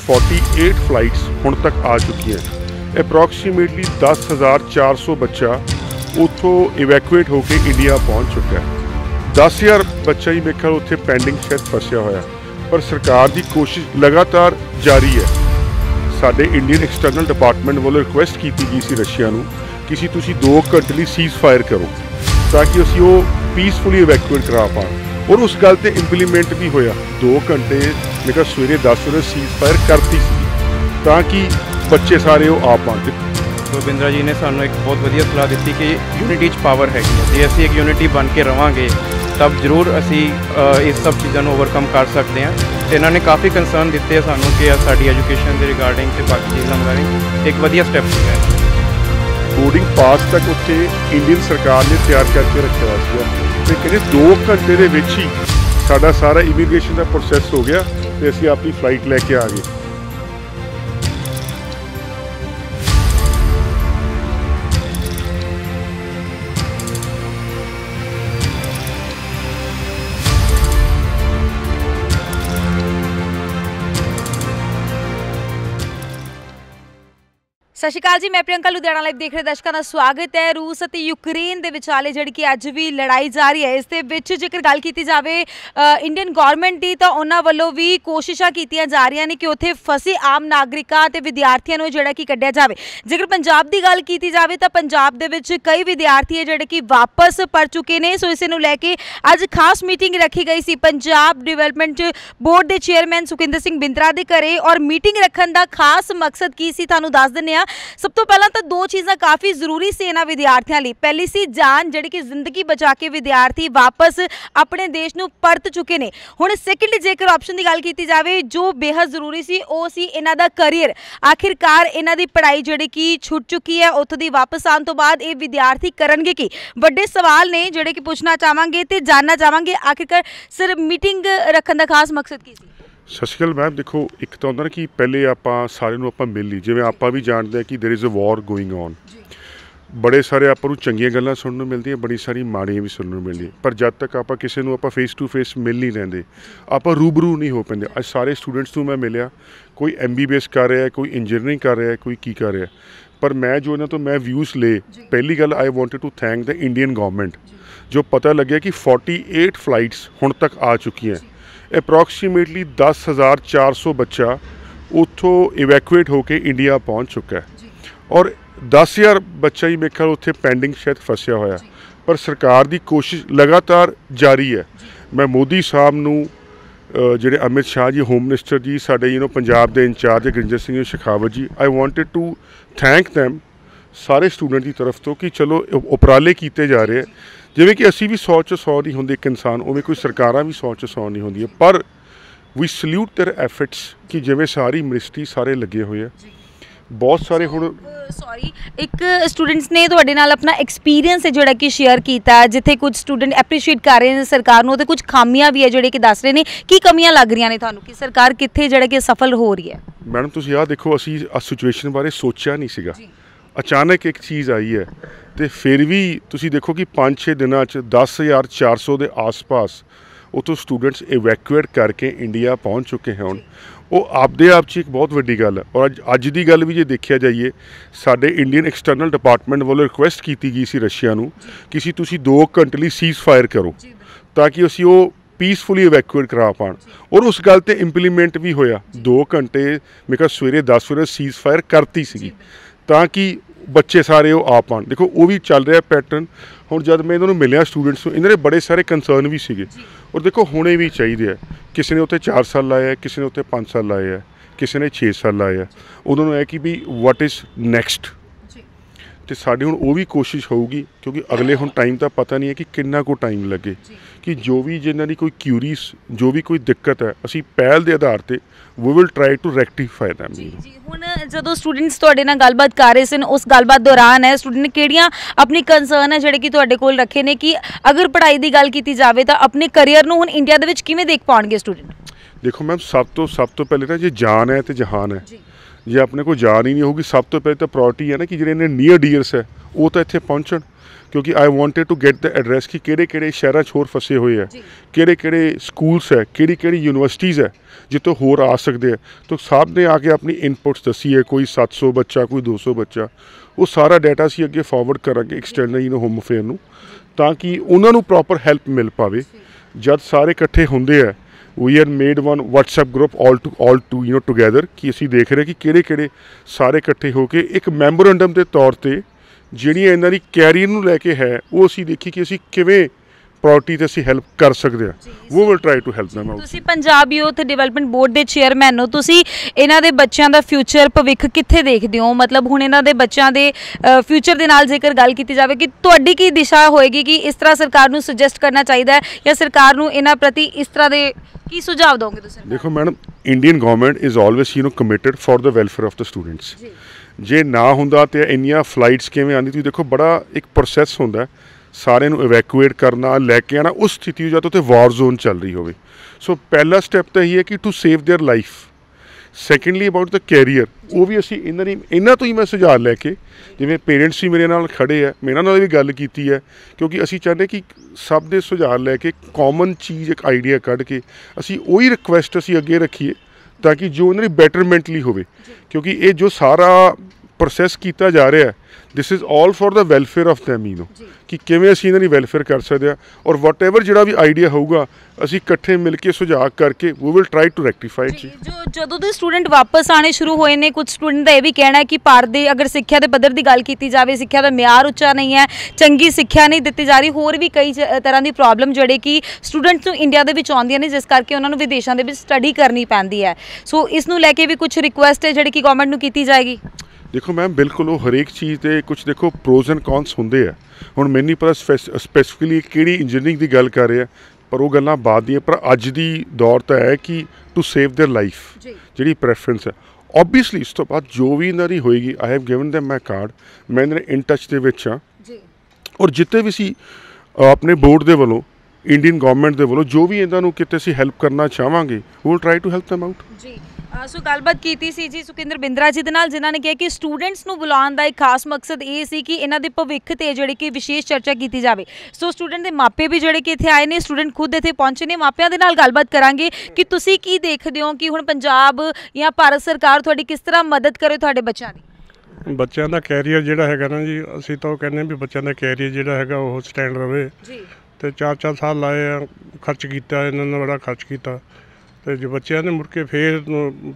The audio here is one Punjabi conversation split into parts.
48 फ्लाइट्स हुण तक आ चुकी हैं। अप्रॉक्सीमेटली 10,400 बच्चा उतों इवैकुएट होकर इंडिया पहुँच चुका है। 10,000 बच्चा ही मेरे ख्याल उत्थे पेंडिंग शायद फसिया होया, पर सरकार की कोशिश लगातार जारी है। साडे इंडियन एक्सटर्नल डिपार्टमेंट वालों रिक्वेस्ट की गई सी रशिया नूं कि तुसीं 2 घंटे लिए सीज़ फायर करो ताकि असीं वो पीसफुली इवैकुएट करा पाएं, और उस गल ते इंप्लीमेंट भी होया। 2 घंटे मेरे ख्याल सवेरे 10 बजे सीज़ फायर करती सी ताकि बच्चे सारे वो आ पाएं। तो बिंद्रा जी ने सानू एक बहुत वधिया सलाह दी कि यूनिटी च पावर हैगी है, जे असीं एक यूनिटी बन के रवांगे तब जरूर असीं इस सब चीज़ों को ओवरकम कर सकते हैं। तो इन्होंने काफ़ी कंसर्न दिते हैं सानू कि साडी एजुकेशन के रिगार्डिंग तो बाकी चीज़ों रिगार्डिंग एक वधिया स्टैप है। बोर्डिंग पास तक उत्थे इंडियन सरकार ने तैयार करके रखा हुआ तो कहते 2 घंटे के विच ही साडा सारा इमीग्रेशन का प्रोसैस हो गया तो असीं अपनी फ्लाइट लैके आ गए। सत श्री अकाल जी, मैं प्रियंका लुधियाना लाइव देख रहे दर्शकों का स्वागत है। रूस और यूक्रेन के विचाले जिहड़ी कि अज भी लड़ाई जारी है, इस दे विच जेकर गल की जाए इंडियन गौरमेंट की तो उन्होंने वालों भी कोशिशां कीतियां जा रही ने कि उत्थे फसे आम नागरिकां ते विद्यार्थियों को जिहड़ा कि कढ़िया जाए। जेकर पंजाब की गल की जाए तो पंजाब दे विच कई विद्यार्थी है जिहड़े कि वापस पढ़ चुके हैं। सो इस नूं लैके अज खास मीटिंग रखी गई सी पंजाब डिवेलपमेंट बोर्ड के चेयरमैन सुखिंदर सिंह बिंद्रा के घरे, और मीटिंग रखने का खास मकसद की सी तुहानूं दस दिंदे आ। सब तो पहला तो 2 चीज़ां काफ़ी जरूरी से इन्हां विद्यार्थियों लिए। पहली सी जान जिहड़ी कि जिंदगी बचा के विद्यार्थी वापस अपने देश नूं परत चुके हैं। हुण सैकेंड जेकर ऑप्शन की गल की जाए जो बेहद जरूरी सी वो सी इन्हां दा करियर। आखिरकार इन्हां दी पढ़ाई जिहड़ी कि छुट चुकी है, उत्थों दी वापस आने तो बाद ये विद्यार्थी करनगे की वड्डे सवाल ने जिहड़े कि पूछना चाहांगे ते जानना चाहांगे आखिरकार सर मीटिंग रखने का खास मकसद की सी। सत श्री अकाल मैम, देखो एक तो होंदा ना कि पहले आपां सारे नूं आपां मिल ली, जिवें आपां भी जानते हैं कि there is a war going on. बड़े सारे आपां नूं चंगीआं गल्लां सुनने नूं मिलदियां, बड़ी सारी माड़ियां भी सुनने नूं मिलदियां, पर जब तक आपां किसी नूं आपां फेस टू फेस मिल नहीं लैंदे, आपां रूबरू नहीं हो पांदे। अज सारे स्टूडेंट्स नूं मैं मिलिया, कोई MBBS कर रहा है, कोई इंजीनियरिंग कर रहा है, कोई की कर रहा है, पर मैं जो इन्हां तो मैं व्यूज़ ले। पहली गल I wanted to thank the Indian government, जो पता लग्या कि 48 फ्लाइट्स हुण तक आ चुकी हैं। अप्रॉक्सीमेटली 10,400 बच्चा उतों इवैकुएट होकर इंडिया पहुँच चुका है, और 10,000 बच्चा ही मेरे ख्याल उत्थे पेंडिंग शायद फसिया होया, पर सरकार की कोशिश लगातार जारी है। मैं मोदी साहब नूं जिहड़े अमित शाह जी होम मिनिस्टर जी साडे पंजाब के incharge Gurjinder Singh Shekhawat ji, I wanted to thank them सारे स्टूडेंट की तरफ तो कि चलो उपराले किए जा रहे हैं। जिवें कि असी भी 100 च 100 नहीं होंदे एक इंसान, उवें कोई सरकारां भी 100 च 100 नहीं होंदियां, पर वी सल्यूट देयर एफर्ट्स कि जिवें सारी मिनिस्ट्री सारे लगे हुए हैं। बहुत सारे हुण सॉरी एक स्टूडेंट्स ने तुहाडे नाल अपना एक्सपीरियंस है जिहड़ा कि शेयर कीता, जिथे कुछ स्टूडेंट एप्रीशिएट कर रहे हैं सरकार नूं, ते कुछ खामियां भी है जिहड़े कि दस रहे हैं। की कमियां लग रही ने तुहानूं कि सरकार कित्थे जिहड़ा कि सफल हो रही है? मैडम तुसीं आह देखो, असीं इस सिचुएशन बारे सोचिया नहीं सीगा, अचानक एक चीज़ आई है, तो फिर भी तुसीं देखो कि 5-6 दिनों 10,400 के आस पास उतों स्टूडेंट्स इवैकुएट करके इंडिया पहुँच चुके हैं। वो आपदे आप च एक बहुत वड्डी गल है, और अज की गल भी जे देखा जाइए साडे इंडियन एक्सटर्नल डिपार्टमेंट वालों रिक्वेस्ट की गई सी रशिया नूं कि तुसीं 2 घंटे लिए सीज़ फायर करो ताकि असीं वो पीसफुली इवैकुएट करा पाएं, और उस गल ते इंप्लीमेंट भी होया। 2 घंटे मेरे ख्याल सवेरे 10 बजे सीज़ फायर करती सी ताकि बच्चे सारे वो आ पाएं। देखो वो भी चल रहा पैटर्न। हुण जब मैं इन्होंने मिलिया स्टूडेंट्स को, इन्होंने बड़े सारे कंसर्न भी सीगे, और देखो होने भी चाहिए है। किसी ने उत्थे 4 साल लाए है, किसी ने उत्थे 5 साल लाए है, किसी ने 6 साल लाए है। उन्होंने है कि भी वट इज़ नैक्सट, तो साड़ी हुण वो भी कोशिश होगी, क्योंकि अगले हुण टाइम का पता नहीं है कि कितना को टाइम लगे, कि जो भी जिन्हां दी कोई क्यूरीज जो भी कोई दिक्कत है असीं पहल के आधार पर we will try to rectify them. हुण जदों स्टूडेंट्स तुहाडे नाल गलबात कर रहे सन, उस गलबात दौरान है स्टूडेंट ने किहड़ियां अपनी कंसर्न है जिहड़े कि तुहाडे कोल रखे ने कि अगर पढ़ाई की गल की जाए तो अपने करियर नूं हुण इंडिया दे विच किवें देख पाउणगे स्टूडेंट? देखो मैम, सब तो पहले ना, जे जान है तो जहान है। जे अपने को जान ही नहीं होगी, सब तो पहले तो प्रायोरिटी है ना कि जिहड़े ने नीयर डीयर्स है वो तो इत्थे पहुँचण। क्योंकि I wanted to get the address कि किहड़े शहर होर फसे हुए है, किहड़े स्कूल्स है, किहड़ी यूनिवर्सिटीज़ है जितों होर आ सकते हैं। तो साहब ने आके अपनी इनपुट्स दसी है, कोई 700 बच्चा, कोई 200 बच्चा, वो सारा डाटा असीं अगे फॉरवर्ड करांगे एक्सटर्नल होम अफेयर नूं, तां कि उन्हां नूं प्रॉपर हैल्प मिल पावे। जद सारे इकट्ठे होंदे है, we are made one WhatsApp group all to together कि असीं देख रहे कि किहड़े सारे इकट्ठे होके एक मैमोरेंडम के तौर पर ਜਿਹੜੀਆਂ ਇਹਨਾਂ ਦੀ ਕੈਰੀਅਰ ਨੂੰ ਲੈ ਕੇ ਹੈ ਉਹ ਅਸੀਂ ਦੇਖੀ ਕਿ ਅਸੀਂ ਕਿਵੇਂ ਪ੍ਰਾਇੋਰਟੀ ਤੇ ਅਸੀਂ ਹੈਲਪ ਕਰ ਸਕਦੇ ਹਾਂ। We will try to help them out. ਤੁਸੀਂ ਪੰਜਾਬ ਯੂਥ ਡਿਵੈਲਪਮੈਂਟ ਬੋਰਡ ਦੇ ਚੇਅਰਮੈਨ ਹੋ, ਤੁਸੀਂ ਇਹਨਾਂ ਦੇ ਬੱਚਿਆਂ ਦਾ ਫਿਊਚਰ ਭਵਿੱਖ ਕਿੱਥੇ ਦੇਖਦੇ ਹੋ? ਮਤਲਬ ਹੁਣ ਇਹਨਾਂ ਦੇ ਬੱਚਿਆਂ ਦੇ ਫਿਊਚਰ ਦੇ ਨਾਲ ਜੇਕਰ ਗੱਲ ਕੀਤੀ ਜਾਵੇ ਕਿ ਤੁਹਾਡੀ ਕੀ ਦਿਸ਼ਾ ਹੋਏਗੀ ਕਿ ਇਸ ਤਰ੍ਹਾਂ ਸਰਕਾਰ ਨੂੰ ਸੁਜੈਸਟ ਕਰਨਾ ਚਾਹੀਦਾ ਹੈ ਜਾਂ ਸਰਕਾਰ ਨੂੰ ਇਹਨਾਂ ਪ੍ਰਤੀ ਇਸ ਤਰ੍ਹਾਂ ਦੇ ਕੀ ਸੁਝਾਅ ਦੋਗੇ ਤੁਸੀਂ? ਦੇਖੋ madam, Indian government is always committed for the welfare of the students. ਜੇ ਨਾ ਹੁੰਦਾ ਤਾਂ ਇੰਨੀਆਂ ਫਲਾਈਟਸ ਕਿਵੇਂ ਆਉਂਦੀ? ਤੁਸੀਂ ਦੇਖੋ ਬੜਾ ਇੱਕ ਪ੍ਰੋਸੈਸ ਹੁੰਦਾ ਸਾਰਿਆਂ ਨੂੰ ਇਵੈਕੂਏਟ ਕਰਨਾ, ਲੈ ਕੇ ਆਉਣਾ ਉਸ ਸਥਿਤੀ ਜਦ ਉੱਥੇ ਵਾਰ ਜ਼ੋਨ ਚੱਲ ਰਹੀ ਹੋਵੇ। ਸੋ ਪਹਿਲਾ ਸਟੈਪ ਤਾਂ ਇਹੀ ਹੈ ਕਿ to save their life. Secondly about the career, ਉਹ ਵੀ ਅਸੀਂ ਇਹਨਾਂ ਤੋਂ ਹੀ ਮੈਂ ਸੁਝਾਅ ਲੈ ਕੇ, ਜਿਵੇਂ ਪੇਰੈਂਟਸ ਵੀ ਮੇਰੇ ਨਾਲ ਖੜੇ ਹੈ, ਮੇਰੇ ਨਾਲ ਵੀ ਗੱਲ ਕੀਤੀ ਹੈ, ਕਿਉਂਕਿ ਅਸੀਂ ਚਾਹੁੰਦੇ ਕਿ ਸਭ ਦੇ ਸੁਝਾਅ ਲੈ ਕੇ ਕਾਮਨ ਚੀਜ਼ ਇੱਕ ਆਈਡੀਆ ਕੱਢ ਕੇ ਅਸੀਂ ਉਹੀ ਰਿਕੁਐਸਟ ਅਸੀਂ ਅੱਗੇ ਰੱਖੀਏ ਤਾਂ ਕਿ ਜੋ ਉਹਨਾਂ ਦੀ ਬੈਟਰਮੈਂਟ ਲਈ ਹੋਵੇ। ਕਿਉਂਕਿ ਇਹ ਜੋ ਸਾਰਾ ਪ੍ਰੋਸੈਸ ਕੀਤਾ ਜਾ ਰਿਹਾ ਹੈ, this is all for the welfare of them ਕਿ ਕਿਵੇਂ ਅਸੀਂ ਇਹਨਾਂ ਦੀ ਵੈਲਫੇਅਰ ਕਰ ਸਕਦੇ ਹਾਂ। ਔਰ ਵਾਟ ਐਵਰ ਜਿਹੜਾ ਵੀ ਆਈਡੀਆ ਹੋਊਗਾ ਅਸੀਂ ਇਕੱਠੇ ਮਿਲ ਕੇ ਸੁਝਾਅ ਕਰਕੇ we will try to rectify it. ਜਦੋਂ ਦੇ ਸਟੂਡੈਂਟ ਵਾਪਸ ਆਣੇ ਸ਼ੁਰੂ ਹੋਏ ਨੇ, ਕੁਝ ਸਟੂਡੈਂਟ ਦਾ ਇਹ ਵੀ ਕਹਿਣਾ ਹੈ ਕਿ ਭਾਰਤ ਦੇ ਅਗਰ ਸਿੱਖਿਆ ਦੇ ਪੱਧਰ ਦੀ ਗੱਲ ਕੀਤੀ ਜਾਵੇ, ਸਿੱਖਿਆ ਦਾ ਮਿਆਰ ਉੱਚਾ ਨਹੀਂ ਹੈ, ਚੰਗੀ ਸਿੱਖਿਆ ਨਹੀਂ ਦਿੱਤੀ ਜਾ ਰਹੀ, ਹੋਰ ਵੀ ਕਈ ਤਰ੍ਹਾਂ ਦੀ ਪ੍ਰੋਬਲਮ ਜਿਹੜੇ ਕਿ ਸਟੂਡੈਂਟਸ ਨੂੰ ਇੰਡੀਆ ਦੇ ਵਿੱਚ ਆਉਂਦੀਆਂ ਨੇ, ਜਿਸ ਕਰਕੇ ਉਹਨਾਂ ਨੂੰ ਵਿਦੇਸ਼ਾਂ ਦੇ ਵਿੱਚ ਸਟੱਡੀ ਕਰਨੀ ਪੈਂਦੀ ਹੈ। ਸੋ ਇਸ ਨੂੰ ਲੈ ਕੇ ਵੀ ਕੁਝ ਰਿਕੁਐਸਟ ਹੈ ਜਿਹੜੀ ਕਿ ਗਵਰਨਮੈਂਟ ਨੂੰ ਕੀਤੀ ਜਾਏਗੀ। ਦੇਖੋ ਮੈਮ, ਬਿਲਕੁਲ ਉਹ ਹਰੇਕ ਚੀਜ਼ ਦੇ ਕੁਝ ਦੇਖੋ ਪ੍ਰੋਜ਼ ਐਂਡ ਕੌਨਸ ਹੁੰਦੇ ਆ। ਹੁਣ ਮੈਨੂੰ ਨਹੀਂ ਪਤਾ ਸਪੈਸੀਫਿਕਲੀ ਕਿਹੜੀ ਇੰਜੀਨੀਅਰਿੰਗ ਦੀ ਗੱਲ ਕਰ ਰਹੇ ਆ, ਪਰ ਉਹ ਗੱਲਾਂ ਬਾਅਦ ਦੀਆਂ। ਪਰ ਅੱਜ ਦੀ ਦੌਰ ਤਾਂ ਹੈ ਕਿ ਟੂ ਸੇਵ देयर ਲਾਈਫ ਜਿਹੜੀ ਪ੍ਰੈਫਰੈਂਸ ਹੈ। ਓਬਵੀਅਸਲੀ ਇਸ ਤੋਂ ਬਾਅਦ ਜੋ ਵੀ ਇਹਨਾਂ ਦੀ ਹੋਏਗੀ, I have given them my card, ਮੈਂ ਇਹਨਾਂ ਦੇ ਇਨ ਟੱਚ ਦੇ ਵਿੱਚ ਹਾਂ। ਔਰ ਜਿੱਤੇ ਵੀ ਸੀ ਆਪਣੇ ਬੋਰਡ ਦੇ ਵੱਲੋਂ, ਇੰਡੀਅਨ ਗਵਰਨਮੈਂਟ ਦੇ ਵੱਲੋਂ ਜੋ ਵੀ ਇਹਨਾਂ ਨੂੰ ਕਿਤੇ ਅਸੀਂ ਹੈਲਪ ਕਰਨਾ ਚਾਹਾਂਗੇ, we will try to help them out. ਜੀ ਸੋ ਗੱਲਬਾਤ ਕੀਤੀ ਸੀ ਜੀ ਸੁਖਿੰਦਰ ਬਿੰਦਰਾ ਜੀ ਦੇ ਨਾਲ, ਜਿਨ੍ਹਾਂ ਨੇ ਕਿਹਾ ਕਿ ਸਟੂਡੈਂਟਸ ਨੂੰ ਬੁਲਾਉਣ ਦਾ ਇੱਕ ਖਾਸ ਮਕਸਦ ਇਹ ਸੀ ਕਿ ਇਹਨਾਂ ਦੇ ਭਵਿੱਖ ਤੇ ਜਿਹੜੀ ਕਿ ਵਿਸ਼ੇਸ਼ ਚਰਚਾ ਕੀਤੀ ਜਾਵੇ। ਸੋ ਸਟੂਡੈਂਟ ਦੇ ਮਾਪੇ ਵੀ ਜਿਹੜੇ ਕਿ ਇੱਥੇ ਆਏ ਨੇ, ਸਟੂਡੈਂਟ ਖੁਦ ਇੱਥੇ ਪਹੁੰਚੇ ਨੇ, ਮਾਪਿਆਂ ਦੇ ਨਾਲ ਗੱਲਬਾਤ ਕਰਾਂਗੇ ਕਿ ਤੁਸੀਂ ਕੀ ਦੇਖਦੇ ਹੋ ਕਿ ਹੁਣ ਪੰਜਾਬ ਜਾਂ ਭਾਰਤ ਸਰਕਾਰ ਤੁਹਾਡੀ ਕਿਸ ਤਰ੍ਹਾਂ ਮਦਦ ਕਰੇ ਤੁਹਾਡੇ ਬੱਚਿਆਂ ਦੀ? ਬੱਚਿਆਂ ਦਾ ਕੈਰੀਅਰ ਜਿਹੜਾ ਹੈਗਾ ਨਾ ਜੀ, ਅਸੀਂ ਤਾਂ ਉਹ ਕਹਿੰਦੇ ਵੀ ਬੱਚਿਆਂ ਦਾ ਕੈਰੀਅਰ ਜਿਹੜਾ ਹੈਗਾ ਉਹ ਸਟੈਂਡ ਰਵੇ ਜੀ। ਤੇ 4-4 ਸਾਲ ਲਾਏ ਆ, ਖਰਚ ਕੀਤਾ ਇਹਨਾਂ ਨੇ, ਬੜਾ ਖਰਚ ਕੀਤਾ। ਤੇ ਜੇ ਬੱਚਿਆਂ ਨੇ ਮੁੜ ਕੇ ਫੇਰ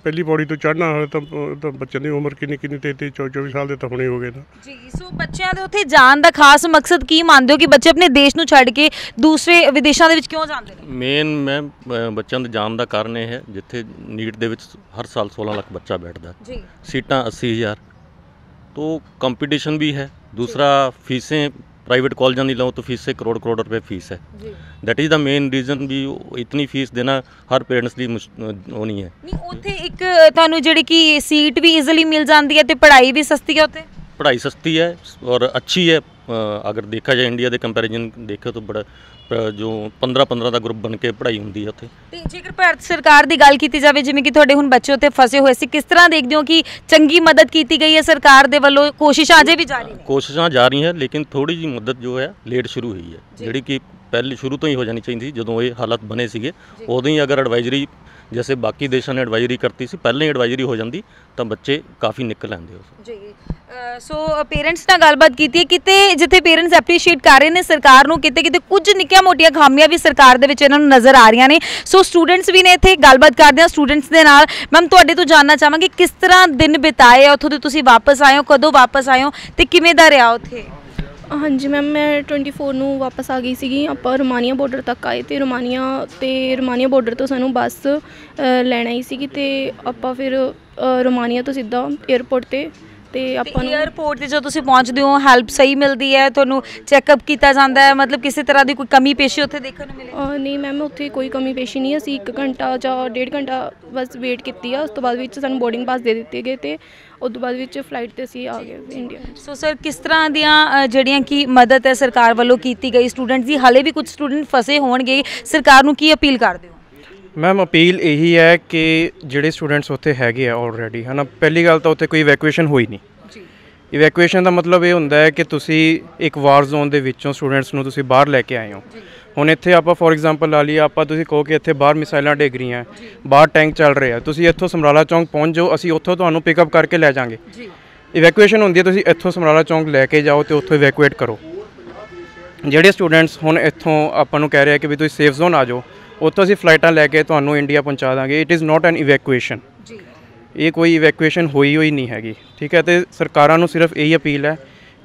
ਪਹਿਲੀ ਪੌੜੀ ਤੋਂ ਚੜ੍ਹਨਾ ਹੋਵੇ ਤਾਂ ਬੱਚਿਆਂ ਦੀ ਉਮਰ ਕਿੰਨੀ 23-24 ਸਾਲ ਦੇ ਤਾਂ ਹੁਣੇ ਹੋ ਗਏ ਨਾ ਜੀ। ਸੋ ਬੱਚਿਆਂ ਦੇ ਉੱਥੇ ਜਾਣ ਦਾ ਖਾਸ ਮਕਸਦ ਕੀ ਮੰਨਦੇ ਹੋ ਕਿ ਬੱਚੇ ਆਪਣੇ ਦੇਸ਼ ਨੂੰ ਛੱਡ ਕੇ ਦੂਸਰੇ ਵਿਦੇਸ਼ਾਂ ਦੇ ਵਿੱਚ ਕਿਉਂ ਜਾਂਦੇ ਨੇ? ਮੇਨ ਮੈਮ ਬੱਚਿਆਂ ਦੇ ਜਾਣ ਦਾ ਕਾਰਨ ਇਹ ਹੈ, ਜਿੱਥੇ ਨੀਟ ਦੇ ਵਿੱਚ ਹਰ ਸਾਲ 16 ਲੱਖ ਬੱਚਾ ਬੈਠਦਾ ਜੀ, ਸੀਟਾਂ 80,000 तो कंपटीशन भी है। दूसरा फीसें प्राइवेट कॉलेजों की लो तो फीसें करोड़ रुपए फीस है। That is the main reason भी इतनी फीस देना हर पेरेंट्स की वो नहीं है। नहीं उत्थे एक तुहानू जिहड़ी कि सीट भी ईजिली मिल जाती है तो पढ़ाई भी सस्ती है। उत्थे पढ़ाई सस्ती है और अच्छी है। अगर देखा जाए इंडिया के कंपैरिजन देखे तो बड़ा जो 15-15 का ग्रुप बन के पढ़ाई होंदी है उत्थे। ते जेकर भारत सरकार की गल की जाए जिवें कि तुहाडे हुण बच्चे उत्थे फसे हुए सी, किस तरह देखते हो कि चंगी मदद की गई है सरकार दे वल्लों? कोशिशां अजे भी जारी हैं? कोशिशां जारी हैं लेकिन थोड़ी जी मदद जो है लेट शुरू हुई है, जिहड़ी कि पहले शुरू तो ही हो जानी चाहिए। जदों ये हालात बने सीगे उदों ही अगर एडवाइजरी जैसे बाकी देशों ने एडवाइजरी करती सी, पहले ही एडवाइजरी हो जाती तो बच्चे काफ़ी निकल आते हो। सो पेरेंट्स नाल गलबात कीती है किते जिथे पेरेंट्स एप्रीशिएट कर रहे हैं सरकार नूं, किते किते कुछ निक्कियां मोटियां खामियां भी सरकार दे विच इन्हां नूं नज़र आ रही ने। सो स्टूडेंट्स भी ने इत्थे गलबात करदे आ स्टूडेंट्स दे नाल। मैम तुहाडे तो जानना चाहांगे किस तरह दिन बिताए उत्थों दे, तुसीं वापस आए हो, कदों वापस आए हो ते किवें दा रहा उत्थे? हाँ जी मैम, मैं 24 ਨੂੰ वापस आ गई सी। ਆਪਾਂ ਰੋਮਾਨੀਆ ਬਾਰਡਰ ਤੱਕ ਆਏ ਤੇ ਰੋਮਾਨੀਆ ਬਾਰਡਰ ਤੋਂ ਸਾਨੂੰ ਬੱਸ ਲੈਣ ਆਈ ਸੀ ਤੇ ਆਪਾਂ ਫਿਰ ਰੋਮਾਨੀਆ ਤੋਂ ਸਿੱਧਾ 에ਅਰਪੋਰਟ ਤੇ ਆਪਾਂ ਨੂੰ 에ਅਰਪੋਰਟ ਤੇ ਜਦੋਂ ਤੁਸੀਂ ਪਹੁੰਚਦੇ ਹੋ ਹੈਲਪ ਸਹੀ ਮਿਲਦੀ ਹੈ, ਤੁਹਾਨੂੰ ਚੈੱਕਅਪ ਕੀਤਾ ਜਾਂਦਾ ਹੈ, ਮਤਲਬ ਕਿਸੇ ਤਰ੍ਹਾਂ ਦੀ ਕੋਈ ਕਮੀ ਪੇਸ਼ੀ ਉੱਥੇ ਦੇਖਣ ਨੂੰ ਮਿਲੇ? ਨਹੀਂ ਮੈਮ, ਉੱਥੇ ਕੋਈ ਕਮੀ ਪੇਸ਼ੀ ਨਹੀਂ। ਅਸੀਂ 1 ਘੰਟਾ ਜਾਂ 1.5 ਘੰਟਾ ਬਸ ਵੇਟ ਕੀਤੀ ਆ। ਉਸ ਤੋਂ ਬਾਅਦ ਵਿੱਚ ਸਾਨੂੰ ਬੋਰਡਿੰਗ ਪਾਸ ਦੇ ਦਿੱਤੇ ਗਏ ਤੇ ਉਸ ਤੋਂ ਬਾਅਦ ਵਿੱਚ ਫਲਾਈਟ ਤੇ ਅਸੀਂ ਆ ਗਏ ਇੰਡੀਆ। ਸੋ ਸਰ ਕਿਸ ਤਰ੍ਹਾਂ ਦੀਆਂ ਜਿਹੜੀਆਂ ਕਿ ਮਦਦ ਹੈ ਸਰਕਾਰ ਵੱਲੋਂ ਕੀਤੀ ਗਈ ਸਟੂਡੈਂਟਸ ਦੀ? ਹਾਲੇ ਵੀ ਕੁਝ ਸਟੂਡੈਂਟ ਫਸੇ ਹੋਣਗੇ, ਸਰਕਾਰ ਨੂੰ ਕੀ ਅਪੀਲ ਕਰਦੇ ਹੋ? मैम अपील यही है कि ਜਿਹੜੇ स्टूडेंट्स उत्थे हैगे आ ऑलरेडी है ना, पहली गल तो उत्थे कोई इवैक्यूएशन हुई नहीं, ਇਵੈਕੂਏਸ਼ਨ ਦਾ ਮਤਲਬ ਇਹ ਹੁੰਦਾ ਹੈ ਕਿ ਤੁਸੀਂ ਇੱਕ ਵਾਰ ਜ਼ੋਨ ਦੇ ਵਿੱਚੋਂ ਸਟੂਡੈਂਟਸ ਨੂੰ ਤੁਸੀਂ ਬਾਹਰ ਲੈ ਕੇ ਆਏ ਹੋ। ਹੁਣ ਇੱਥੇ ਆਪਾਂ ਫੋਰ ਐਗਜ਼ਾਮਪਲ ਲਾ ਲਈਏ, ਆਪਾਂ ਤੁਸੀਂ ਕਹੋ ਕਿ ਇੱਥੇ ਬਾਹਰ ਮਿਸਾਈਲਾਂ ਡਿੱਗ ਰਹੀਆਂ, ਬਾਹਰ ਟੈਂਕ ਚੱਲ ਰਹੇ ਆ, ਤੁਸੀਂ ਇੱਥੋਂ ਸਮਰਾਲਾ ਚੌਂਕ ਪਹੁੰਚ ਜਾਓ, ਅਸੀਂ ਉੱਥੋਂ ਤੁਹਾਨੂੰ ਪਿਕਅਪ ਕਰਕੇ ਲੈ ਜਾਵਾਂਗੇ। ਇਵੈਕੂਏਸ਼ਨ ਹੁੰਦੀ ਹੈ ਤੁਸੀਂ ਇੱਥੋਂ ਸਮਰਾਲਾ ਚੌਂਕ ਲੈ ਕੇ ਜਾਓ ਅਤੇ ਉੱਥੋਂ ਇਵੈਕੂਏਟ ਕਰੋ। ਜਿਹੜੇ ਸਟੂਡੈਂਟਸ ਹੁਣ ਇੱਥੋਂ ਆਪਾਂ ਨੂੰ ਕਹਿ ਰਹੇ ਕਿ ਵੀ ਤੁਸੀਂ ਸੇਫ ਜ਼ੋਨ ਆ ਜਾਓ, ਉੱਥੋਂ ਅਸੀਂ ਫਲਾਈਟਾਂ ਲੈ ਕੇ ਤੁਹਾਨੂੰ ਇੰਡੀਆ ਪਹੁੰਚਾ ਦਾਂਗੇ। It is not N evacuation, ਇਹ ਕੋਈ ਇਵੈਕੂਏਸ਼ਨ ਹੋਈ ਨਹੀਂ ਹੈਗੀ, ਠੀਕ ਹੈ। ਅਤੇ ਸਰਕਾਰਾਂ ਨੂੰ ਸਿਰਫ ਇਹੀ ਅਪੀਲ ਹੈ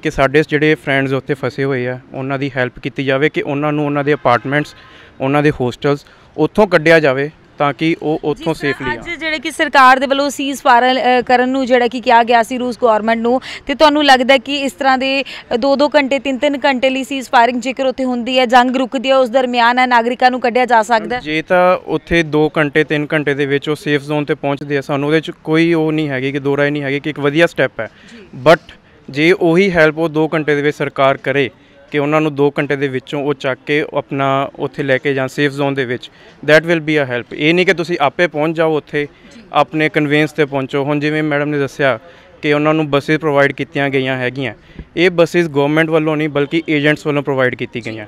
ਕਿ ਸਾਡੇ ਜਿਹੜੇ ਫਰੈਂਡਸ ਉੱਥੇ ਫਸੇ ਹੋਏ ਆ ਉਹਨਾਂ ਦੀ ਹੈਲਪ ਕੀਤੀ ਜਾਵੇ, ਕਿ ਉਹਨਾਂ ਨੂੰ ਉਹਨਾਂ ਦੇ ਅਪਾਰਟਮੈਂਟਸ, ਉਹਨਾਂ ਦੇ ਹੋਸਟਲਸ ਉੱਥੋਂ ਕੱਢਿਆ ਜਾਵੇ ਤਾਂ ਕਿ ਉਹ ਉੱਥੋਂ ਸੇਫਲੀ ਅੱਜ ਜਿਹੜੇ ਕਿ ਸਰਕਾਰ ਦੇ ਵੱਲੋਂ ਸੀਜ਼ ਫਾਇਰ ਕਰਨ ਨੂੰ ਜਿਹੜਾ ਕਿ ਕਿਹਾ ਗਿਆ ਸੀ ਰੂਸ ਗਵਰਨਮੈਂਟ ਨੂੰ, ਤੇ ਤੁਹਾਨੂੰ ਲੱਗਦਾ ਕਿ ਇਸ ਤਰ੍ਹਾਂ ਦੇ 2-2 ਘੰਟੇ 3-3 ਘੰਟੇ ਲਈ ਸੀਜ਼ ਫਾਇਰਿੰਗ ਜੇਕਰ ਉੱਥੇ ਹੁੰਦੀ ਹੈ, ਜੰਗ ਰੁਕਦੀ ਹੈ, ਉਸ ਦਰਮਿਆਨ ਹੈ ਨਾਗਰਿਕਾਂ ਨੂੰ ਕੱਢਿਆ ਜਾ ਸਕਦਾ? ਜੇ ਤਾਂ ਉੱਥੇ 2 ਘੰਟੇ 3 ਘੰਟੇ ਦੇ ਵਿੱਚ ਉਹ ਸੇਫ ਜ਼ੋਨ ਤੇ ਪਹੁੰਚਦੇ ਆ, ਸਾਨੂੰ ਉਹਦੇ 'ਚ ਕੋਈ ਉਹ ਨਹੀਂ ਹੈਗੀ ਕਿ ਦੋ ਰਾਏ ਨਹੀਂ ਹੈਗੀ ਕਿ ਇੱਕ ਵਧੀਆ ਸਟੈਪ ਹੈ। ਬਟ ਜੇ ਉਹੀ ਹੈਲਪ ਉਹ 2 ਘੰਟੇ ਦੇ ਵਿੱਚ ਸਰਕਾਰ ਕਰੇ ਕਿ ਉਹਨਾਂ ਨੂੰ 2 ਘੰਟੇ ਦੇ ਵਿੱਚੋਂ ਉਹ ਚੱਕ ਕੇ ਆਪਣਾ ਉੱਥੇ ਲੈ ਕੇ ਜਾਣ ਸੇਫ ਜ਼ੋਨ ਦੇ ਵਿੱਚ, that will be a help. ਇਹ ਨਹੀਂ ਕਿ ਤੁਸੀਂ ਆਪੇ ਪਹੁੰਚ ਜਾਓ ਉੱਥੇ, ਆਪਣੇ ਕਨਵੈਂਸ 'ਤੇ ਪਹੁੰਚੋ। ਹੁਣ ਜਿਵੇਂ ਮੈਡਮ ਨੇ ਦੱਸਿਆ ਕਿ ਉਹਨਾਂ ਨੂੰ ਬੱਸਿਸ ਪ੍ਰੋਵਾਈਡ ਕੀਤੀਆਂ ਗਈਆਂ ਹੈਗੀਆਂ, ਇਹ ਬੱਸਿਸ ਗਵਰਨਮੈਂਟ ਵੱਲੋਂ ਨਹੀਂ ਬਲਕਿ ਏਜੰਟਸ ਵੱਲੋਂ ਪ੍ਰੋਵਾਈਡ ਕੀਤੀ ਗਈਆਂ।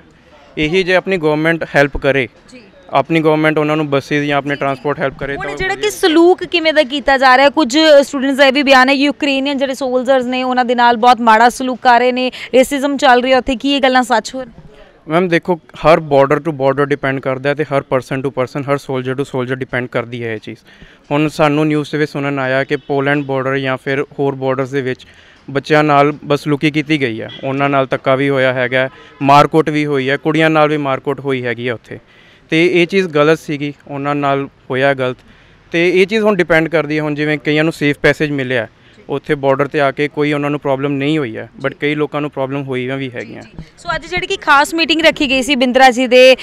ਇਹੀ ਜੇ ਆਪਣੀ ਗਵਰਨਮੈਂਟ ਹੈਲਪ ਕਰੇ, ਆਪਣੀ ਗਵਰਨਮੈਂਟ ਉਹਨਾਂ ਨੂੰ ਬੱਸਿਸ ਜਾਂ ਆਪਣੇ ਟਰਾਂਸਪੋਰਟ ਹੈਲਪ ਕਰੇ ਤਾਂ ਜਿਹੜਾ ਕਿ ਸਲੂਕ ਕਿਵੇਂ ਦਾ ਕੀਤਾ ਜਾ ਰਿਹਾ, ਕੁਝ ਸਟੂਡੈਂਟਸ ਦਾ ਇਹ ਵੀ ਬਿਆਨ ਹੈ ਯੂਕਰੇਨੀਅਨ ਜਿਹੜੇ ਸੋਲਜਰਸ ਨੇ ਉਹਨਾਂ ਦੇ ਨਾਲ ਬਹੁਤ ਮਾੜਾ ਸਲੂਕ ਕਰ ਰਹੇ ਨੇ, ਰੇਸਿਜ਼ਮ ਚੱਲ ਰਿਹਾ ਉੱਥੇ, ਕੀ ਇਹ ਗੱਲਾਂ ਸੱਚ ਹੋਣ? ਮੈਮ ਦੇਖੋ, ਹਰ ਬਾਰਡਰ ਟੂ ਬਾਰਡਰ ਡਿਪੈਂਡ ਕਰਦਾ ਹੈ ਅਤੇ ਹਰ ਪਰਸਨ ਟੂ ਪਰਸਨ, ਹਰ ਸੋਲਜਰ ਟੂ ਸੋਲਜਰ ਡਿਪੈਂਡ ਕਰਦੀ ਹੈ ਇਹ ਚੀਜ਼। ਹੁਣ ਸਾਨੂੰ ਨਿਊਜ਼ ਦੇ ਵਿੱਚ ਸੁਣਨ ਆਇਆ ਕਿ ਪੋਲੈਂਡ ਬਾਰਡਰ ਜਾਂ ਫਿਰ ਹੋਰ ਬਾਰਡਰਸ ਦੇ ਵਿੱਚ ਬੱਚਿਆਂ ਨਾਲ ਬਸਲੂਕੀ ਕੀਤੀ ਗਈ ਹੈ, ਉਹਨਾਂ ਨਾਲ ਧੱਕਾ ਵੀ ਹੋਇਆ ਹੈਗਾ, ਮਾਰਕੁੱਟ ਵੀ ਹੋਈ ਹੈ, ਕੁੜੀਆਂ ਨਾਲ ਵੀ ਮਾਰਕੁੱਟ ਹੋਈ ਹੈਗੀ ਹੈ ਉੱਥੇ, ਅਤੇ ਇਹ ਚੀਜ਼ ਗਲਤ ਸੀਗੀ, ਉਹਨਾਂ ਨਾਲ ਹੋਇਆ ਗਲਤ। ਅਤੇ ਇਹ ਚੀਜ਼ ਹੁਣ ਡਿਪੈਂਡ ਕਰਦੀ ਹੈ, ਹੁਣ ਜਿਵੇਂ ਕਈਆਂ ਨੂੰ ਸੇਫ ਪੈਸੇਜ ਮਿਲਿਆ ਉੱਥੇ ਬਾਰਡਰ ਤੇ ਆ ਕੇ, ਕੋਈ ਉਹਨਾਂ ਨੂੰ ਪ੍ਰੋਬਲਮ ਨਹੀਂ ਹੋਈ ਹੈ, ਬਟ ਕਈ ਲੋਕਾਂ ਨੂੰ ਪ੍ਰੋਬਲਮ ਹੋਈਆਂ ਵੀ ਹੈਗੀਆਂ। ਸੋ ਅੱਜ ਜਿਹੜੀ ਕਿ ਖਾਸ ਮੀਟਿੰਗ ਰੱਖੀ ਗਈ ਸੀ ਬਿੰਦਰਾ ਜੀ ਦੇ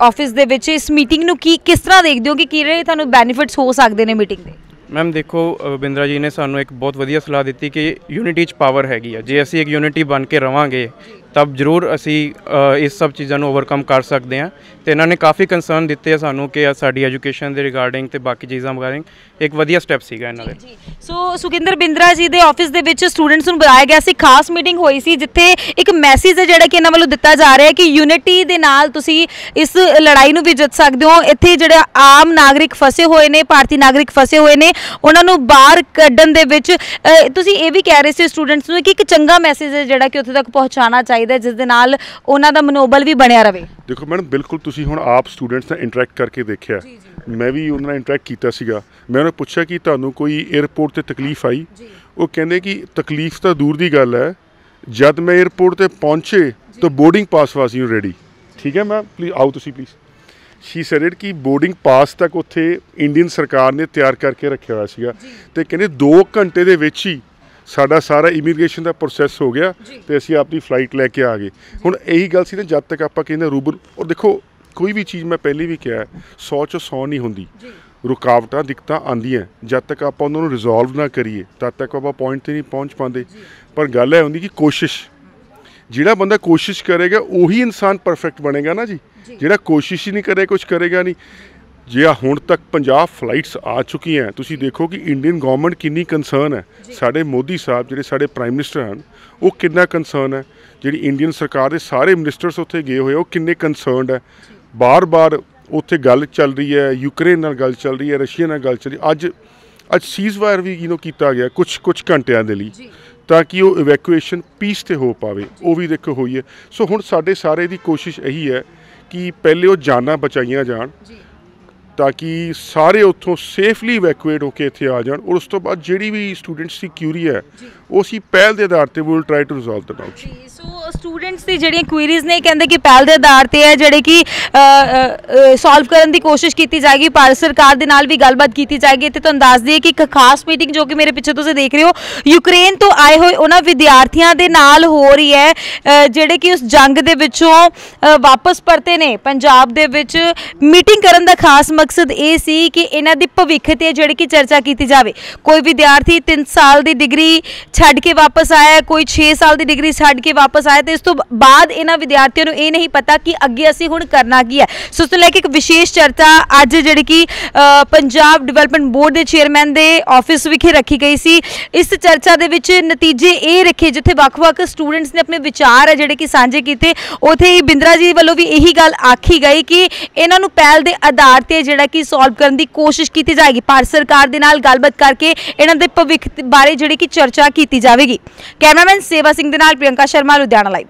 ਆਫਿਸ ਦੇ ਵਿੱਚ, ਇਸ ਮੀਟਿੰਗ ਨੂੰ ਕਿਸ ਤਰ੍ਹਾਂ ਦੇਖਦੇ ਹੋ ਕਿ ਕਿਹੜੇ ਤੁਹਾਨੂੰ ਬੈਨੀਫਿਟਸ ਹੋ ਸਕਦੇ ਨੇ ਮੀਟਿੰਗ ਦੇ? ਮੈਮ ਦੇਖੋ, ਬਿੰਦਰਾ ਜੀ ਨੇ ਸਾਨੂੰ ਇੱਕ ਬਹੁਤ ਵਧੀਆ ਸਲਾਹ ਦਿੱਤੀ ਕਿ ਯੂਨਿਟੀ 'ਚ ਪਾਵਰ ਹੈਗੀ ਆ, ਜੇ ਅਸੀਂ ਇੱਕ ਯੂਨਿਟੀ ਬਣ ਕੇ ਰਵਾਂਗੇ ਤਬ ਜ਼ਰੂਰ ਅਸੀਂ ਇਸ ਸਭ ਚੀਜ਼ਾਂ ਨੂੰ ਓਵਰਕਮ ਕਰ ਸਕਦੇ ਹਾਂ। ਅਤੇ ਇਹਨਾਂ ਨੇ ਕਾਫੀ ਕੰਸਰਨ ਦਿੱਤੇ ਆ ਸਾਨੂੰ ਕਿ ਸਾਡੀ ਐਜੂਕੇਸ਼ਨ ਦੇ ਰਿਗਾਰਡਿੰਗ ਅਤੇ ਬਾਕੀ ਚੀਜ਼ਾਂ ਰਿਗਾਰਡਿੰਗ ਇੱਕ ਵਧੀਆ ਸਟੈਪ ਸੀਗਾ ਇਹਨਾਂ ਦੇ। ਸੋ ਸੁਖਿੰਦਰ ਬਿੰਦਰਾ ਜੀ ਦੇ ਆਫਿਸ ਦੇ ਵਿੱਚ ਸਟੂਡੈਂਟਸ ਨੂੰ ਬੁਲਾਇਆ ਗਿਆ ਸੀ, ਖਾਸ ਮੀਟਿੰਗ ਹੋਈ ਸੀ ਜਿੱਥੇ ਇੱਕ ਮੈਸੇਜ ਹੈ ਜਿਹੜਾ ਕਿ ਇਹਨਾਂ ਵੱਲੋਂ ਦਿੱਤਾ ਜਾ ਰਿਹਾ ਹੈ ਕਿ ਯੂਨਿਟੀ ਦੇ ਨਾਲ ਤੁਸੀਂ ਇਸ ਲੜਾਈ ਨੂੰ ਵੀ ਜਿੱਤ ਸਕਦੇ ਹੋ। ਇੱਥੇ ਜਿਹੜੇ ਆਮ ਨਾਗਰਿਕ ਫਸੇ ਹੋਏ ਨੇ, ਭਾਰਤੀ ਨਾਗਰਿਕ ਫਸੇ ਹੋਏ ਨੇ, ਉਹਨਾਂ ਨੂੰ ਬਾਹਰ ਕੱਢਣ ਦੇ ਵਿੱਚ ਤੁਸੀਂ ਇਹ ਵੀ ਕਹਿ ਰਹੇ ਸੀ ਸਟੂਡੈਂਟਸ ਨੂੰ ਕਿ ਇੱਕ ਚੰਗਾ ਮੈਸੇਜ ਹੈ ਜਿਹੜਾ ਕਿ ਉੱਥੇ ਤੱਕ ਪਹੁੰਚਾਉਣਾ ਚਾਹੀਦਾ, ਜਿਸ ਦੇ ਨਾਲ ਉਹਨਾਂ ਦਾ ਮਨੋਬਲ ਵੀ ਬਣਿਆ ਰਹੇ। ਦੇਖੋ ਮੈਡਮ, ਬਿਲਕੁਲ ਤੁਸੀਂ ਹੁਣ ਆਪ ਸਟੂਡੈਂਟਸ ਨਾਲ ਇੰਟਰੈਕਟ ਕਰਕੇ ਦੇਖਿਆ, ਮੈਂ ਵੀ ਉਹਨਾਂ ਨਾਲ ਇੰਟਰੈਕਟ ਕੀਤਾ ਸੀਗਾ। ਮੈਂ ਉਹਨਾਂ ਪੁੱਛਿਆ ਕਿ ਤੁਹਾਨੂੰ ਕੋਈ 에ਅਰਪੋਰਟ ਤੇ ਤਕਲੀਫ ਆਈ? ਉਹ ਕਹਿੰਦੇ ਕਿ ਤਕਲੀਫ ਤਾਂ ਦੂਰ ਦੀ ਗੱਲ ਹੈ, ਜਦ ਮੈਂ 에ਅਰਪੋਰਟ ਤੇ ਪਹੁੰਚੇ ਤਾਂ boarding pass was you ready. ਠੀਕ ਹੈ ਮੈਮ, ਪਲੀਜ਼ ਆਓ ਤੁਸੀਂ ਪਲੀਜ਼। ਸ਼ੀ ਸੈਡ ਕਿ ਬੋਰਡਿੰਗ ਪਾਸ ਤੱਕ ਉੱਥੇ ਇੰਡੀਅਨ ਸਰਕਾਰ ਨੇ ਤਿਆਰ ਕਰਕੇ ਰੱਖਿਆ ਹੋਇਆ ਸੀਗਾ, ਅਤੇ ਕਹਿੰਦੇ 2 ਘੰਟੇ ਦੇ ਵਿੱਚ ਹੀ ਸਾਡਾ ਸਾਰਾ ਇਮੀਗ੍ਰੇਸ਼ਨ ਦਾ ਪ੍ਰੋਸੈਸ ਹੋ ਗਿਆ ਅਤੇ ਅਸੀਂ ਆਪਣੀ ਫਲਾਈਟ ਲੈ ਕੇ ਆ ਗਏ। ਹੁਣ ਇਹੀ ਗੱਲ ਸੀ ਨਾ, ਜਦ ਤੱਕ ਆਪਾਂ ਕਹਿੰਦੇ ਰੂਬਰੂ, ਔਰ ਦੇਖੋ ਕੋਈ ਵੀ ਚੀਜ਼ ਮੈਂ ਪਹਿਲੇ ਵੀ ਕਿਹਾ 100 'ਚੋਂ 100 ਨਹੀਂ ਹੁੰਦੀ, ਰੁਕਾਵਟਾਂ ਦਿੱਕਤਾਂ ਆਉਂਦੀਆਂ, ਜਦ ਤੱਕ ਆਪਾਂ ਉਹਨਾਂ ਨੂੰ ਰਿਜ਼ੋਲਵ ਨਾ ਕਰੀਏ ਤਦ ਤੱਕ ਆਪਾਂ ਪੁਆਇੰਟ 'ਤੇ ਨਹੀਂ ਪਹੁੰਚ ਪਾਉਂਦੇ। ਪਰ ਗੱਲ ਇਹ ਹੁੰਦੀ ਕਿ ਕੋਸ਼ਿਸ਼, ਜਿਹੜਾ ਬੰਦਾ ਕੋਸ਼ਿਸ਼ ਕਰੇਗਾ ਉਹੀ ਇਨਸਾਨ ਪਰਫੈਕਟ ਬਣੇਗਾ ਨਾ ਜੀ। ਜਿਹੜਾ ਕੋਸ਼ਿਸ਼ ਹੀ ਨਹੀਂ ਕਰੇ ਕੁਛ ਕਰੇਗਾ ਨਹੀਂ। ਜੇ ਹੁਣ ਤੱਕ 50 ਫਲਾਈਟਸ ਆ ਚੁੱਕੀਆਂ, ਤੁਸੀਂ ਦੇਖੋ ਕਿ ਇੰਡੀਅਨ ਗਵਰਨਮੈਂਟ ਕਿੰਨੀ ਕੰਸਰਨ ਹੈ। ਸਾਡੇ ਮੋਦੀ ਸਾਹਿਬ ਜਿਹੜੇ ਸਾਡੇ ਪ੍ਰਾਈਮ ਮਿਨਿਸਟਰ ਹਨ, ਉਹ ਕਿੰਨਾ ਕੰਸਰਨ ਹੈ। ਜਿਹੜੀ ਇੰਡੀਅਨ ਸਰਕਾਰ ਦੇ ਸਾਰੇ ਮਿਨਿਸਟਰਸ ਉੱਥੇ ਗਏ ਹੋਏ, ਉਹ ਕਿੰਨੇ ਕੰਸਰਨਡ ਹੈ। ਬਾਰ-ਬਾਰ ਉੱਥੇ ਗੱਲ ਚੱਲ ਰਹੀ ਹੈ, ਯੂਕਰੇਨ ਨਾਲ ਗੱਲ ਚੱਲ ਰਹੀ ਹੈ, ਰਸ਼ੀਆ ਨਾਲ ਗੱਲ ਚੱਲ ਰਹੀ। ਅੱਜ ਸੀਜ਼ ਫਾਇਰ ਵੀ ਕੀਤਾ ਗਿਆ ਕੁਛ ਘੰਟਿਆਂ ਦੇ ਲਈ, ਤਾਂ ਕਿ ਉਹ ਇਵੈਕੂਏਸ਼ਨ ਪੀਸ 'ਤੇ ਹੋ ਪਾਵੇ, ਉਹ ਵੀ ਦੇਖੋ ਹੋਈ ਹੈ। ਸੋ ਹੁਣ ਸਾਡੇ ਸਾਰੇ ਦੀ ਕੋਸ਼ਿਸ਼ ਇਹੀ ਹੈ ਕਿ ਪਹਿਲੇ ਉਹ ਜਾਨਾਂ ਬਚਾਈਆਂ ਜਾਣ ਤਾਂ ਕਿ ਸਾਰੇ ਉੱਥੋਂ ਸੇਫਲੀ ਇਵੈਕੂਏਟ ਹੋ ਕੇ ਇੱਥੇ ਆ ਜਾਣ, ਔਰ ਉਸ ਤੋਂ ਬਾਅਦ ਜਿਹੜੀ ਵੀ ਸਟੂਡੈਂਟਸ ਦੀ ਕਿਊਰੀ ਹੈ ਉਹ ਅਸੀਂ ਪਹਿਲ ਦੇ ਆਧਾਰ 'ਤੇ will try to resolve the doubts. So students ਦੀ ਜਿਹੜੀਆਂ ਕੁਇਰੀਜ਼ ਨੇ ਕਹਿੰਦੇ ਕਿ ਪਹਿਲ ਦੇ ਆਧਾਰ 'ਤੇ ਹੈ ਜਿਹੜੇ ਕਿ ਸੋਲਵ ਕਰਨ ਦੀ ਕੋਸ਼ਿਸ਼ ਕੀਤੀ ਜਾਏਗੀ, ਭਾਰਤ ਸਰਕਾਰ ਦੇ ਨਾਲ ਵੀ ਗੱਲਬਾਤ ਕੀਤੀ ਜਾਏਗੀ। ਅਤੇ ਤੁਹਾਨੂੰ ਦੱਸ ਦਈਏ ਕਿ ਇੱਕ ਖਾਸ ਮੀਟਿੰਗ ਜੋ ਕਿ ਮੇਰੇ ਪਿੱਛੇ ਤੁਸੀਂ ਦੇਖ ਰਹੇ ਹੋ, ਯੂਕਰੇਨ ਤੋਂ ਆਏ ਹੋਏ ਉਹਨਾਂ ਵਿਦਿਆਰਥੀਆਂ ਦੇ ਨਾਲ ਹੋ ਰਹੀ ਹੈ ਜਿਹੜੇ ਕਿ ਉਸ ਜੰਗ ਦੇ ਵਿੱਚੋਂ ਵਾਪਸ ਪਰਤੇ ਨੇ ਪੰਜਾਬ ਦੇ ਵਿੱਚ। ਮੀਟਿੰਗ ਕਰਨ ਦਾ ਖਾਸ ਮਕਸਦ ਇਹ ਸੀ ਕਿ ਇਹਨਾਂ ਦੀ ਭਵਿੱਖ ਤੇ ਜਿਹੜੀ ਕਿ ਚਰਚਾ ਕੀਤੀ ਜਾਵੇ। ਕੋਈ ਵਿਦਿਆਰਥੀ 3 ਸਾਲ ਦੀ ਡਿਗਰੀ ਛੱਡ ਕੇ ਵਾਪਸ ਆਇਆ, ਕੋਈ 6 ਸਾਲ ਦੀ ਡਿਗਰੀ ਛੱਡ ਕੇ ਵਾਪਸ ਆਇਆ, ਤੇ ਇਸ ਤੋਂ ਬਾਅਦ ਇਹਨਾਂ ਵਿਦਿਆਰਥੀਆਂ ਨੂੰ ਇਹ ਨਹੀਂ ਪਤਾ ਕਿ ਅੱਗੇ ਅਸੀਂ ਹੁਣ ਕਰਨਾ ਕੀ ਹੈ। ਸੋ ਉਸ ਤੋਂ ਲੈ ਕੇ ਇੱਕ ਵਿਸ਼ੇਸ਼ ਚਰਚਾ ਅੱਜ ਜਿਹੜੀ ਕਿ ਪੰਜਾਬ ਡਿਵੈਲਪਮੈਂਟ ਬੋਰਡ ਦੇ ਚੇਅਰਮੈਨ ਦੇ ਆਫਿਸ ਵਿਖੇ ਰੱਖੀ ਗਈ ਸੀ। ਇਸ ਚਰਚਾ ਦੇ ਵਿੱਚ ਨਤੀਜੇ ਇਹ ਰੱਖੇ, ਜਿੱਥੇ ਵੱਖ-ਵੱਖ ਸਟੂਡੈਂਟਸ ਨੇ ਆਪਣੇ ਵਿਚਾਰ ਜਿਹੜੇ ਕਿ ਸਾਂਝੇ ਕੀਤੇ, ਉੱਥੇ ਹੀ ਬਿੰਦਰਾ ਜੀ ਵੱਲੋਂ ਵੀ ਇਹੀ ਗੱਲ ਆਖੀ ਗਈ ਕਿ ਇਹਨਾਂ ਨੂੰ ਪਹਿਲ ਦੇ ਆਧਾਰ ਤੇ ਜਿਹੜਾ ਕਿ ਸੋਲਵ ਕਰਨ ਦੀ ਕੋਸ਼ਿਸ਼ ਕੀਤੀ ਜਾਏਗੀ। ਭਾਰਤ ਸਰਕਾਰ ਦੇ ਨਾਲ ਗੱਲਬਾਤ ਕਰਕੇ ਇਹਨਾਂ ਦੇ ਭਵਿੱਖ ਬਾਰੇ ਜਿਹੜੀ ਕਿ ਚਰਚਾ ਕੀਤੀ ਜਾਵੇਗੀ। ਕੈਮਰਾਮੈਨ ਸੇਵਾ ਸਿੰਘ ਦੇ ਨਾਲ ਪ੍ਰਿਯੰਕਾ ਸ਼ਰਮਾ, ਲੁਧਿਆਣਾ ਲਾਈਵ।